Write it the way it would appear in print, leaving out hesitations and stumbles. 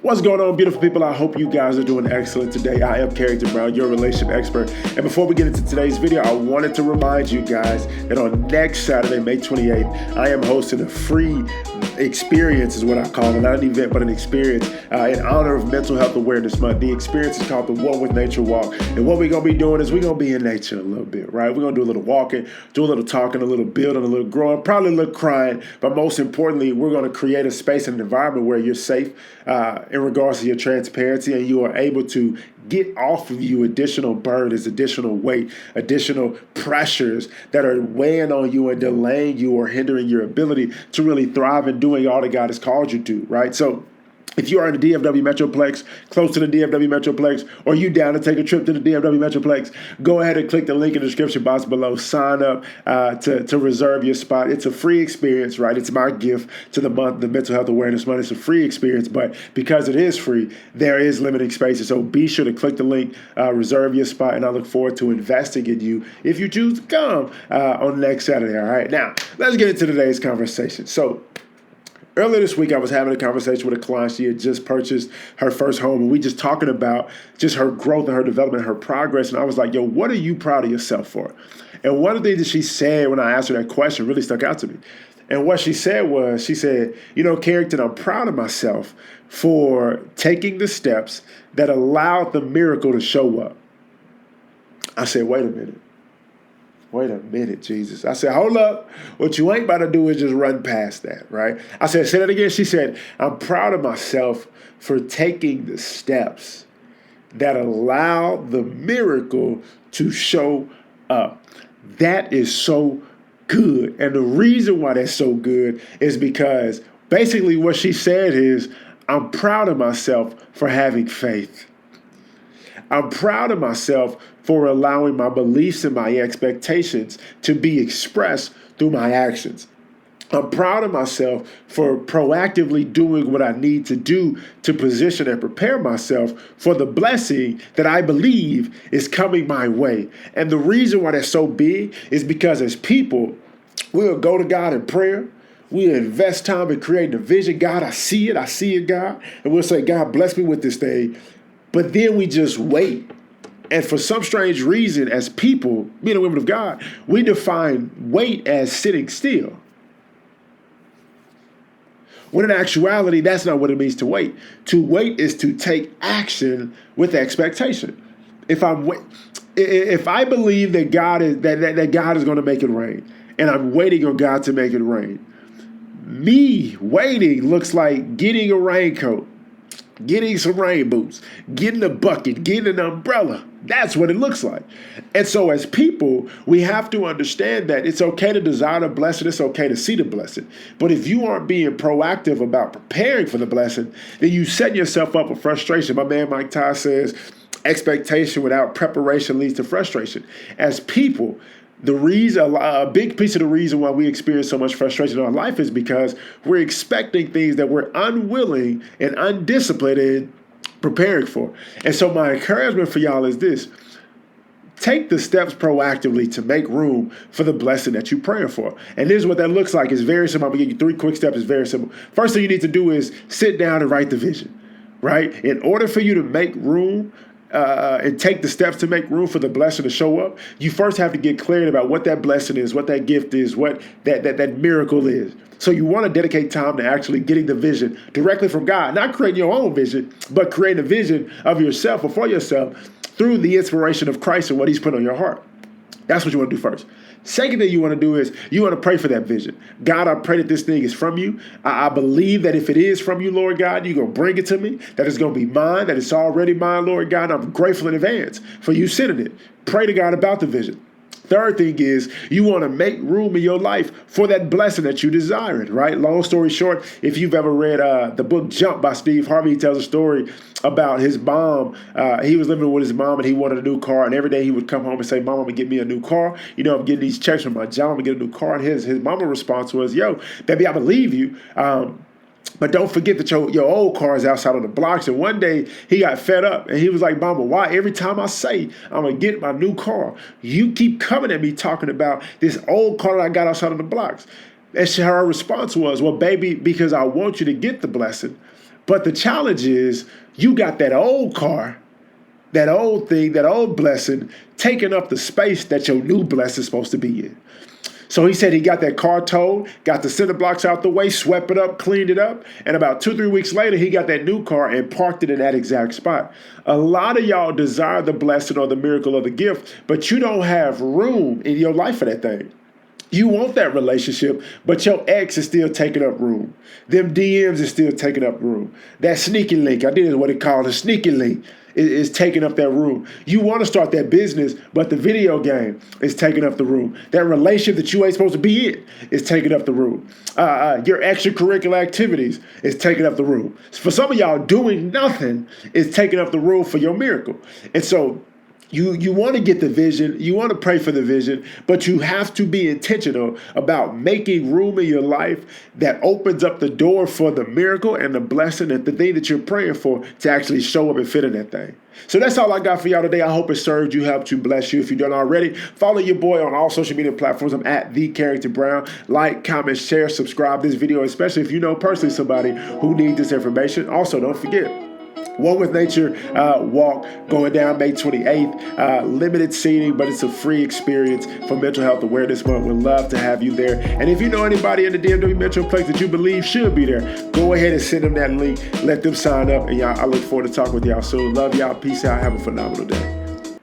What's going on, beautiful people? I hope you guys are doing excellent today. I am Carrington Brown, your relationship expert. And before we get into today's video, I wanted to remind you guys that on next Saturday, May 28th, I am hosting a free experience, is what I call it. Not an event, but an experience in honor of Mental Health Awareness Month. The experience is called the One with Nature Walk. And what we're going to be doing is we're going to be in nature a little bit, right? We're going to do a little walking, do a little talking, a little building, a little growing, probably a little crying. But most importantly, we're going to create a space and an environment where you're safe in regards to your transparency, and you are able to get off of you additional burdens, additional weight, additional pressures that are weighing on you and delaying you or hindering your ability to really thrive in doing all that God has called you to, right? So if you are in the DFW Metroplex, close to the DFW Metroplex, or you down to take a trip to the DFW Metroplex, go ahead and click the link in the description box below. Sign up to reserve your spot. It's a free experience, right? It's my gift to the month, the Mental Health Awareness Month. It's a free experience, but because it is free, there is limited spaces. So be sure to click the link, reserve your spot, and I look forward to investing in you if you choose to come on next Saturday, all right? Now, let's get into today's conversation. So, earlier this week, I was having a conversation with a client. She had just purchased her first home, and we just talking about just her growth and her development, her progress. And I was like, yo, what are you proud of yourself for? And one of the things that she said when I asked her that question really stuck out to me. And what she said was, she said, you know, Carrington, I'm proud of myself for taking the steps that allowed the miracle to show up. I said, wait a minute. Wait a minute, Jesus. I said, hold up. What you ain't about to do is just run past that, right? I said, say that again. She said, I'm proud of myself for taking the steps that allow the miracle to show up. That is so good. And the reason why that's so good is because basically what she said is, I'm proud of myself for having faith. I'm proud of myself for allowing my beliefs and my expectations to be expressed through my actions. I'm proud of myself for proactively doing what I need to do to position and prepare myself for the blessing that I believe is coming my way. And the reason why that's so big is because as people, we'll go to God in prayer. We invest time in creating a vision. God, I see it, God. And we'll say, God, bless me with this thing. But then we just wait. And for some strange reason, as people, men and women of God, we define wait as sitting still. When in actuality, that's not what it means to wait. To wait is to take action with expectation. If I believe that God is that God is going to make it rain, and I'm waiting on God to make it rain, me waiting looks like getting a raincoat, getting some rain boots, getting a bucket, getting an umbrella. That's what it looks like. And so as people, we have to understand that it's okay to desire the blessing. It's okay to see the blessing. But if you aren't being proactive about preparing for the blessing, then you set yourself up for frustration. My man Mike Ty says, expectation without preparation leads to frustration. As people, a big piece of the reason why we experience so much frustration in our life is because we're expecting things that we're unwilling and undisciplined in preparing for. And so my encouragement for y'all is this: take the steps proactively to make room for the blessing that you're praying for. And this is what that looks like. It's very simple. I'm going to give you 3 quick steps. It's very simple. First thing you need to do is sit down and write the vision, right? In order for you to make room and take the steps to make room for the blessing to show up, you first have to get clear about what that blessing is, what that gift is, what that miracle is. So you want to dedicate time to actually getting the vision directly from God, not creating your own vision, but creating a vision of yourself or for yourself through the inspiration of Christ and what he's put on your heart. That's what you want to do first. Second thing you want to do is you want to pray for that vision. God, I pray that this thing is from you. I believe that if it is from you, Lord God, you're going to bring it to me, that it's going to be mine, that it's already mine, Lord God. I'm grateful in advance for you sending it. Pray to God about the vision. Third thing is you want to make room in your life for that blessing that you desire, right? Long story short, if you've ever read the book Jump by Steve Harvey, he tells a story about his mom. He was living with his mom and he wanted a new car. And every day he would come home and say, Mom, I'm going to get me a new car. You know, I'm getting these checks from my job. I'm going to get a new car. And his mama response was, yo, baby, I believe you. But don't forget that your old car is outside on the blocks. And one day he got fed up and he was like, Mama, why every time I say I'm going to get my new car, you keep coming at me talking about this old car that I got outside on the blocks? And her response was, well, baby, because I want you to get the blessing, But the challenge is you got that old car, that old thing, that old blessing taking up the space that your new blessing is supposed to be in. So he said he got that car towed, got the cinder blocks out the way, swept it up, cleaned it up, and about 2-3 weeks later, he got that new car and parked it in that exact spot. A lot of y'all desire the blessing or the miracle or the gift, but you don't have room in your life for that thing. You want that relationship, but your ex is still taking up room. Them DMs is still taking up room. That sneaky link, I did what it called a sneaky link, is taking up that room. You want to start that business, but the video game is taking up the room. That relationship that you ain't supposed to be in is taking up the room. Your extracurricular activities is taking up the room. For some of y'all, doing nothing is taking up the room for your miracle. And so you want to get the vision, you want to pray for the vision, but you have to be intentional about making room in your life that opens up the door for the miracle and the blessing and the thing that you're praying for to actually show up and fit in that thing. So that's all I got for y'all today. I hope it served you, helped you, bless you. If you don't already, follow your boy on all social media platforms. I'm at TheCarringtonBrown. Like, comment, share, subscribe this video, especially if you know personally somebody who needs this information. Also, don't forget, One with Nature walk going down May 28th. Limited seating, but it's a free experience for Mental Health Awareness Month. We'd love to have you there. And if you know anybody in the DMW Metroplex that you believe should be there, go ahead and send them that link. Let them sign up. And y'all, I look forward to talking with y'all soon. Love y'all. Peace out. Have a phenomenal day.